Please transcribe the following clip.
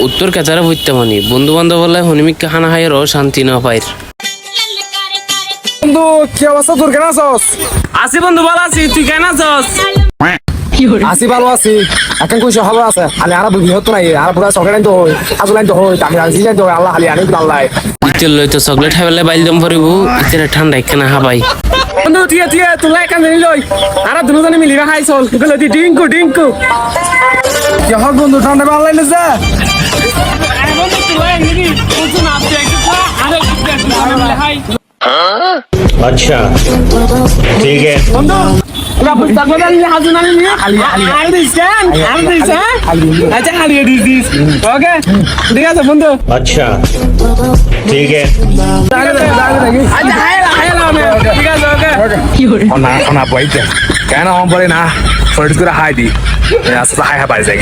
উত্তর কেচারা বইতে মানি বন্ধু বান্ধব বলে হনিমিককে খানা খাইয়েরও শান্তি না পাইর। বন্ধু কি অবস্থা তোর, কেন আছস? আছি বন্ধু, ভালো আছি, তুই কেন আছস? আছি ভালো আছি। এখন কইছো ভালো আছে, আমি আর বুঝি হতো নাই, আর পুরা চকলেট আনতে হই, কাজল আনতে হই, আমি আনছি আনতে হই, আল্লাহ খালি আনি আল্লাহ। ইতের লই তো চকলেট খাইলে বাইলদম ভরিব, ইতের ঠান্ডা কেনা হাবাই। বন্ধু ঠিক তুলা একা নিয়ে লই, আর দুজনে মিলিবা খাই চল, গেল দি ডিঙ্কু ডিঙ্কু কি হল বন্ধু, ঠান্ডা ভালো লাগলে যা। अच्छा ठीक है বন্ধু পুরা পুস্তক নিয়ে হাজুন আনি নিয়ে আর দিস কেন আর দিস, হ্যাঁ আচ্ছা হারিয়ে দিস। ওকে ঠিক আছে বন্ধু, अच्छा ठीक है আচ্ছা হাইলা ঠিক আছে। ওকে না না বইতে কেন বলে না ফরিদ করে হাই দি, আচ্ছা হাই হাই পাই যাই।